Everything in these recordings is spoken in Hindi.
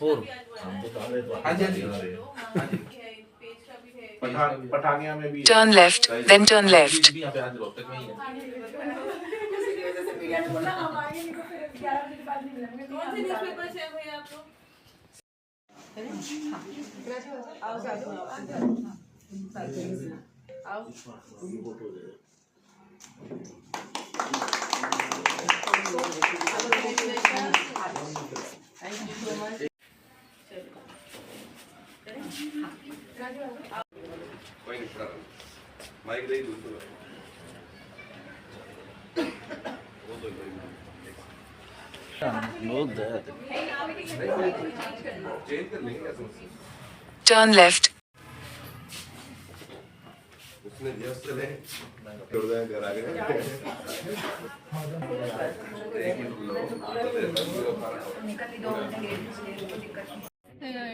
और हम तो कहा रहे तो हाँ जी, हाँ जी। हाँ जी। पठानिया में भी Turn left, then turn left. भी यहाँ पे आज रोहतक में ही है। उसी की वजह से मीडिया ने बोला हम आएंगे नहीं तो फिर 11 बजे के बाद नहीं मिलेंगे। कौन से न्यूज़पेपर से है भैया आप लोग? आओ साथ में आओ थैंक यू सो मच। कोई नहीं पड़ा माइक दे दूसरा वो तो बहुत दर्द चेंज कर लेंगे कैसे Turn left. उसने दिया उससे ले छोड़ दे घर आ गए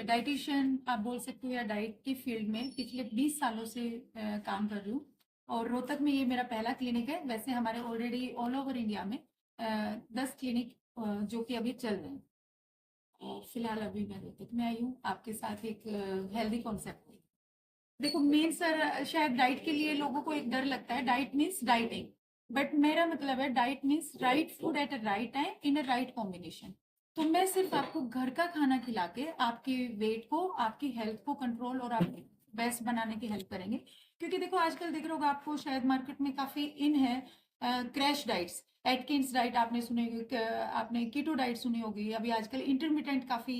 डाइटिशियन आप बोल सकते हो या डाइट की फील्ड में पिछले 20 सालों से काम कर रही हूँ और रोहतक में ये मेरा पहला क्लिनिक है। वैसे हमारे ऑलरेडी ऑल ओवर इंडिया में 10 क्लिनिक जो कि अभी चल रहे हैं और फिलहाल अभी मैं रोहतक में आई हूँ आपके साथ एक हेल्दी कॉन्सेप्ट में। देखो मेन सर शायद डाइट के लिए लोगों को एक डर लगता है, डाइट मीन्स डाइटिंग, बट मेरा मतलब है diet means right food at a right time in a right combination. तो मैं सिर्फ आपको घर का खाना खिला के आपके वेट को, आपकी हेल्थ को कंट्रोल और आप बेस्ट बनाने की हेल्प करेंगे। क्योंकि देखो आजकल देख रहे होगा आपको शायद मार्केट में काफ़ी इन है क्रैश डाइट्स, एटकिंस डाइट आपने सुनी होगी, आपने कीटो डाइट सुनी होगी, अभी आजकल इंटरमीडिएंट काफ़ी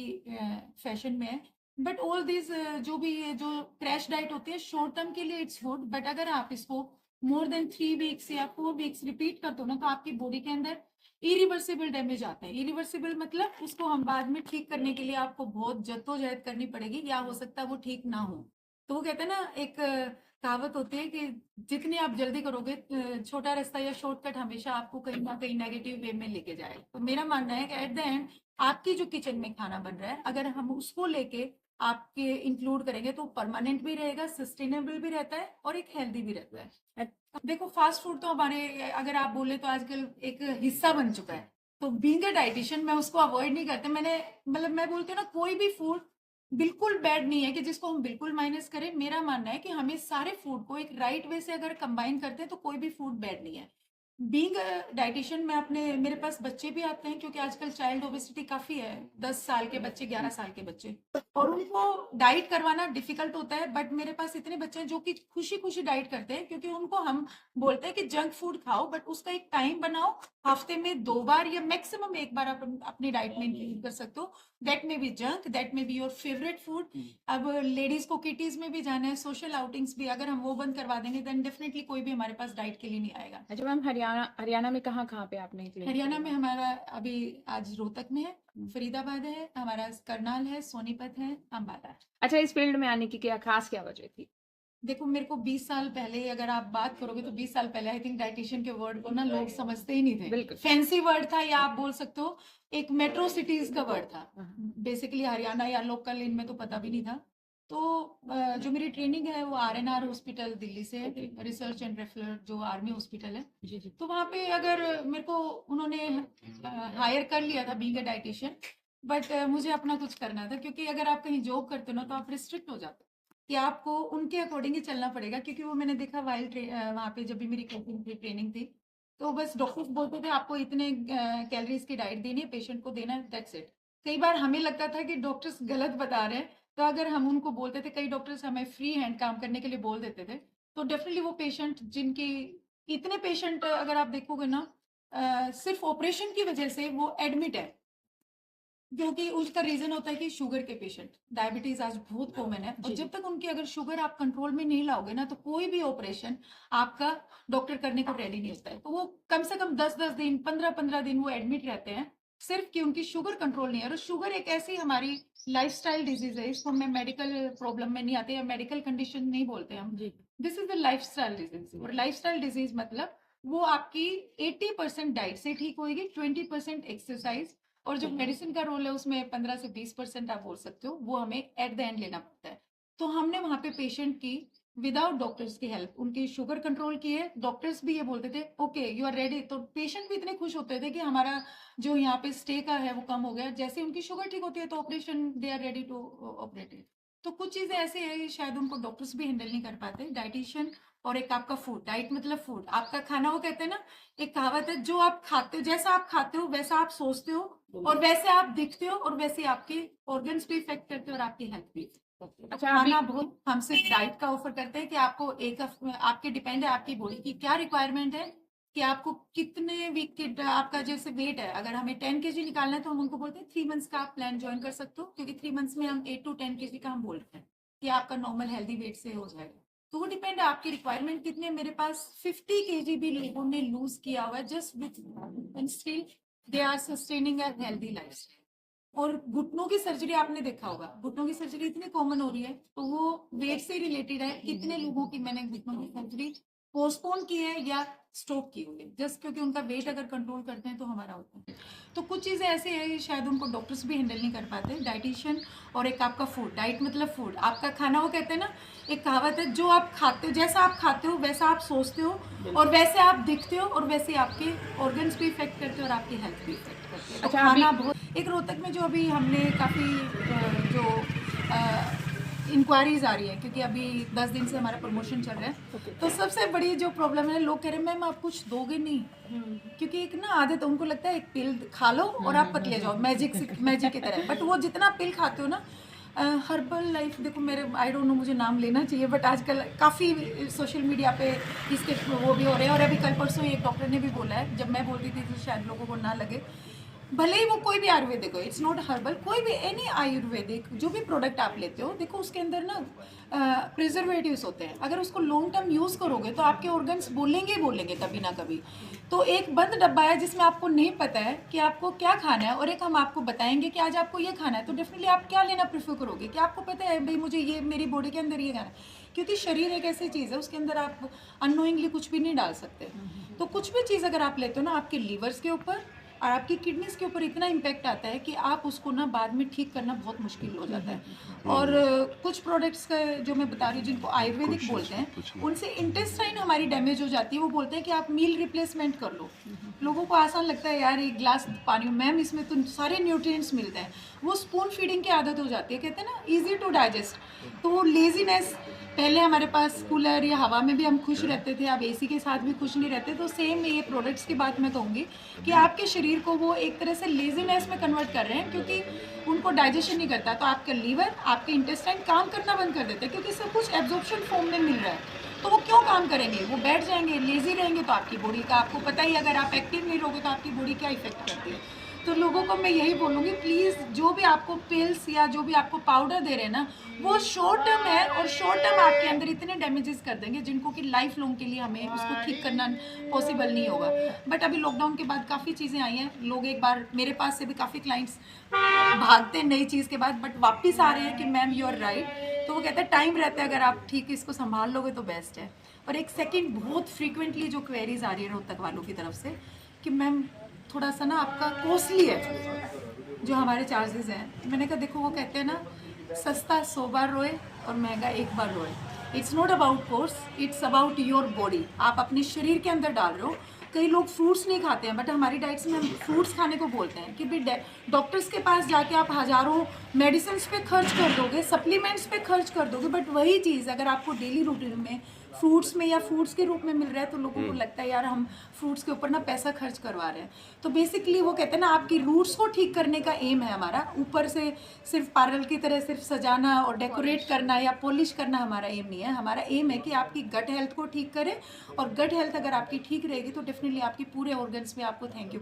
फैशन में है। बट ऑल दिस जो भी जो क्रैश डाइट होती है शॉर्ट टर्म के लिए इट्स गुड, बट अगर आप इसको मोर देन 3 वीक्स या 4 वीक्स रिपीट करते हो ना तो आपकी बॉडी के अंदर इरिवर्सिबल डैमेज आता है। इरिवर्सिबल मतलब उसको हम बाद में ठीक करने के लिए आपको बहुत जद्दोजहद करनी पड़ेगी या हो सकता है वो ठीक ना हो। तो वो कहते हैं ना एक कहावत होती है कि जितनी आप जल्दी करोगे छोटा रास्ता या शॉर्टकट हमेशा आपको कहीं ना कहीं नेगेटिव वे में लेके जाएगा। तो मेरा मानना है कि एट द एंड आपकी जो किचन में खाना बन रहा है अगर हम उसको लेके आपके इंक्लूड करेंगे तो परमानेंट भी रहेगा, सस्टेनेबल भी रहता है और एक हेल्दी भी रहता है। देखो फास्ट फूड तो हमारे अगर आप बोले तो आजकल एक हिस्सा बन चुका है। तो बीइंग अ डाइटिशियन मैं उसको अवॉइड नहीं करते। मैंने मतलब मैं बोलती हूँ ना कोई भी फूड बिल्कुल बैड नहीं है कि जिसको हम बिल्कुल माइनस करें। मेरा मानना है कि हमें सारे फूड को एक राइट वे से अगर कंबाइन करते हैं तो कोई भी फूड बैड नहीं है। बीइंग डाइटिशियन मैं अपने मेरे पास बच्चे भी आते हैं क्योंकि आजकल चाइल्ड ओबेसिटी काफी है, 10 साल के बच्चे, 11 साल के बच्चे, और उनको डाइट करवाना डिफिकल्ट होता है। बट मेरे पास इतने बच्चे हैं जो कि खुशी खुशी डाइट करते हैं क्योंकि उनको हम बोलते हैं कि जंक फूड खाओ बट उसका एक टाइम बनाओ, हफ्ते में 2 बार या मैक्सिमम 1 बार आप अपनी डाइट में इंक्लूड कर सकते हो। दैट में बी जंक, दैट में बी योर फेवरेट फूड। अब लेडीज को किटीज में भी जाना है, सोशल आउटिंग्स भी, अगर हम वो बंद करवा देंगे देन डेफिनेटली कोई भी हमारे पास डाइट के लिए नहीं आएगा। अच्छा मैम, हरियाणा में कहाँ पे आपने clinic हरियाणा खोला? में हमारा अभी आज रोहतक में है, फरीदाबाद है, हमारा करनाल है, सोनीपत है, अम्बाला है। अच्छा, इस फील्ड में आने की खास क्या वजह थी? देखो मेरे को 20 साल पहले अगर आप बात करोगे तो 20 साल पहले आई थिंक डाइटिशियन के वर्ड को ना लोग समझते ही नहीं थे। बिल्कुल। फैंसी वर्ड था या आप बोल सकते हो एक मेट्रो सिटीज का वर्ड था। बेसिकली हरियाणा या लोकल इनमें तो पता भी नहीं था। तो जो मेरी ट्रेनिंग है वो RNR हॉस्पिटल दिल्ली से है, रिसर्च एंड रेफरल जो आर्मी हॉस्पिटल है। जी जी। तो वहाँ पे अगर मेरे को उन्होंने हायर कर लिया था बीइंग अ डाइटिशियन, बट मुझे अपना कुछ करना था क्योंकि अगर आप कहीं जॉब करते हो ना तो आप रिस्ट्रिक्ट हो जाते हो कि आपको उनके अकॉर्डिंग ही चलना पड़ेगा। क्योंकि वो मैंने देखा वाइल वहाँ पे जब भी मेरी ट्रेनिंग थी तो बस डॉक्टर्स बोलते थे आपको इतने कैलोरीज की डाइट देनी है, पेशेंट को देना है, दैट्स इट। कई बार हमें लगता था कि डॉक्टर्स गलत बता रहे हैं, तो अगर हम उनको बोलते थे, कई डॉक्टर्स हमें फ्री हैंड काम करने के लिए बोल देते थे, तो डेफिनेटली वो पेशेंट जिनकी इतने पेशेंट अगर आप देखोगे ना सिर्फ ऑपरेशन की वजह से वो एडमिट है क्योंकि उसका रीजन होता है कि शुगर के पेशेंट, डायबिटीज आज बहुत कॉमन है और जब तक उनकी अगर शुगर आप कंट्रोल में नहीं लाओगे ना तो कोई भी ऑपरेशन आपका डॉक्टर करने को रेडी नहीं होता है। तो वो कम से कम 10-10 दिन, 15-15 दिन वो एडमिट रहते हैं सिर्फ कि उनकी शुगर कंट्रोल नहीं है। और शुगर एक ऐसी हमारी लाइफस्टाइल डिजीज है, इसको हमें मेडिकल प्रॉब्लम में नहीं आते या मेडिकल कंडीशन नहीं बोलते हम। This is the lifestyle disease. और लाइफस्टाइल डिजीज मतलब वो आपकी 80% डाइट से ठीक होगी, 20% एक्सरसाइज, और जो मेडिसिन का रोल है उसमें 15 से 20% आप बोल सकते हो, वो हमें एट द एंड लेना पड़ता है। तो हमने वहाँ पे पेशेंट की विदाउट डॉक्टर्स की हेल्प। उनकी शुगर कंट्रोल की है, डॉक्टर्स भी ये बोलते थे ओके यू आर रेडी, तो पेशेंट भी इतने खुश होते थे कि हमारा जो यहाँ पे स्टे का है वो कम हो गया। जैसे उनकी शुगर ठीक होती है तो operation they are ready to operate. तो कुछ चीजें ऐसी है कि शायद उनको डॉक्टर्स भी हैंडल नहीं कर पाते। डाइटिशियन और एक आपका फूड, डाइट मतलब फूड, आपका खाना, वो कहते हैं ना, एक कहावत है, जो आप खाते हो, जैसा आप खाते हो वैसा आप सोचते हो और वैसे आप दिखते हो और वैसे आपके ऑर्गन्स भी इफेक्ट करते हैं और आपकी हेल्थ भी। अच्छा, खाना बहुत, हम सिर्फ डाइट का ऑफर करते हैं कि आपको आपके डिपेंड है आपकी बॉडी की क्या रिक्वायरमेंट है, कि आपको कितने वीक के आपका जैसे वेट है। अगर हमें 10 kg निकालना है तो हम उनको बोलते हैं 3 मंथ्स का आप प्लान ज्वाइन कर सकते हो, क्योंकि 3 मंथ्स में हम 8 to 10 kg का हम बोल रहे हैं कि आपका नॉर्मल हेल्दी वेट से हो जाएगा। तो वो डिपेंड है आपकी रिक्वायरमेंट कितनी है। मेरे पास 50 kg भी लोगों ने लूज किया हुआ है just with and still they are sustaining a healthy lifestyle. और घुटनों की सर्जरी आपने देखा होगा, घुटनों की सर्जरी इतनी कॉमन हो रही है, तो वो वेट से रिलेटेड है। कितने लोगों की मैंने घुटनों की सर्जरी पोस्टपोन की है या स्टॉप की हुई है, जस्ट क्योंकि उनका वेट अगर कंट्रोल करते हैं तो हमारा होता है। तो कुछ चीज़ें ऐसी है कि शायद उनको डॉक्टर्स भी हैंडल नहीं कर पाते। डाइटिशियन और एक आपका फूड, डाइट मतलब फूड, आपका खाना, वो कहते हैं ना, एक कहावत है, जो आप खाते हो, जैसा आप खाते हो वैसा आप सोचते हो और वैसे आप दिखते हो और वैसे आपके ऑर्गन्स भी इफेक्ट करते हैं और आपकी हेल्थ भी इफेक्ट करते हैं। तो अच्छा, खाना बहुत, एक रोहतक में जो अभी हमने काफ़ी जो इंक्वायरीज आ रही है, क्योंकि अभी 10 दिन से हमारा प्रमोशन चल रहा है, तो सबसे बड़ी जो प्रॉब्लम है, लोग कह रहे हैं मैम आप कुछ दोगे नहीं, क्योंकि एक ना आदत है, उनको लगता है एक पिल खा लो और आप पतले जाओ मैजिक की तरह। बट वो जितना पिल खाते हो ना, हर्बल लाइफ, देखो मेरे आई डोंट नो मुझे नाम लेना चाहिए, बट आजकल काफ़ी सोशल मीडिया पे इसके वो भी हो रहे हैं। और अभी कल परसों एक डॉक्टर ने भी बोला है, जब मैं बोलती थी तो शायद लोगों को ना लगे, भले ही वो कोई भी आयुर्वेदिक हो, इट्स नॉट हर्बल, कोई भी एनी आयुर्वेदिक जो भी प्रोडक्ट आप लेते हो, देखो उसके अंदर ना प्रिजर्वेटिव्स होते हैं। अगर उसको लॉन्ग टर्म यूज़ करोगे तो आपके ऑर्गन्स बोलेंगे ही बोलेंगे कभी ना कभी। तो एक बंद डब्बा है जिसमें आपको नहीं पता है कि आपको क्या खाना है, और एक हम आपको बताएंगे कि आज आपको ये खाना है, तो डेफिनेटली आप क्या लेना प्रेफर करोगे, कि आपको पता है भाई मुझे ये मेरी बॉडी के अंदर ये खाना है, क्योंकि शरीर एक ऐसी चीज़ है उसके अंदर आप अननोइंगली कुछ भी नहीं डाल सकते। तो कुछ भी चीज़ अगर आप लेते हो ना, आपके लीवर्स के ऊपर और आपकी किडनीज के ऊपर इतना इम्पैक्ट आता है कि आप उसको ना बाद में ठीक करना बहुत मुश्किल हो जाता है। और कुछ प्रोडक्ट्स का जो मैं बता रही हूँ, जिनको आयुर्वेदिक बोलते हैं, उनसे इंटेस्टाइन हमारी डैमेज हो जाती है। वो बोलते हैं कि आप मील रिप्लेसमेंट कर लो। लोगों को आसान लगता है यार एक गिलास पानी, मैम इसमें तो सारे न्यूट्रिएंट्स मिलते हैं, वो स्पून फीडिंग की आदत हो जाती है। कहते हैं ना ईजी टू डाइजेस्ट, तो वो लेजीनेस, पहले हमारे पास कूलर या हवा में भी हम खुश रहते थे, अब एसी के साथ भी खुश नहीं रहते। तो सेम ये प्रोडक्ट्स की बात मैं कहूँगी कि आपके शरीर को वो एक तरह से लेजीनेस में कन्वर्ट कर रहे हैं, क्योंकि उनको डाइजेशन नहीं करता। तो आपका लीवर, आपके इंटेस्टाइन काम करना बंद कर देते हैं, क्योंकि सब कुछ एब्जॉर्प्शन फॉर्म में मिल रहा है। तो वो क्यों काम करेंगे, वो बैठ जाएंगे, लेजी रहेंगे। तो आपकी बॉडी का आपको पता ही, अगर आप एक्टिव नहीं रहोगे तो आपकी बॉडी क्या इफेक्ट करती है। तो लोगों को मैं यही बोलूँगी, प्लीज़ जो भी आपको पिल्स या जो भी आपको पाउडर दे रहे हैं ना, वो शॉर्ट टर्म है, और शॉर्ट टर्म आपके अंदर इतने डैमेजेस कर देंगे जिनको कि लाइफ लॉन्ग के लिए हमें उसको ठीक करना पॉसिबल नहीं होगा। बट अभी लॉकडाउन के बाद काफ़ी चीज़ें आई हैं, लोग एक बार मेरे पास से भी काफ़ी क्लाइंट्स भागते हैं नई चीज़ के बाद, बट वापस आ रहे हैं कि मैम यू आर राइट। तो वो कहते हैं टाइम रहता है, अगर आप ठीक इसको संभाल लोगे तो बेस्ट है। और एक सेकेंड, बहुत फ्रीक्वेंटली जो क्वेरीज आ रही है रोहतक वालों की तरफ से कि मैम थोड़ा सा ना आपका कॉस्टली है जो हमारे चार्जेस हैं। मैंने कहा देखो, वो कहते हैं ना, सस्ता 100 बार रोए और महंगा 1 बार रोए। It's not about cost, it's about your body. आप अपने शरीर के अंदर डाल रहे हो। कई लोग फ्रूट्स नहीं खाते हैं, बट हमारी डाइट्स में हम फ्रूट्स खाने को बोलते हैं कि भाई डॉक्टर्स के पास जाके आप हज़ारों मेडिसिन पे खर्च कर दोगे, सप्लीमेंट्स पे खर्च कर दोगे, बट वही चीज़ अगर आपको डेली रूटीन में फ्रूट्स में या फूड्स के रूप में मिल रहा है, तो लोगों को लगता है यार हम फ्रूट्स के ऊपर ना पैसा खर्च करवा रहे हैं। तो बेसिकली वो कहते हैं ना, आपकी रूट्स को ठीक करने का एम है हमारा। ऊपर से सिर्फ पार्लर की तरह सिर्फ सजाना और डेकोरेट करना या पॉलिश करना हमारा एम नहीं है। हमारा एम है कि आपकी गट हेल्थ को ठीक करें, और गट हेल्थ अगर आपकी ठीक रहेगी तो डेफिनेटली आपकी पूरे ऑर्गन्स में आपको थैंक यू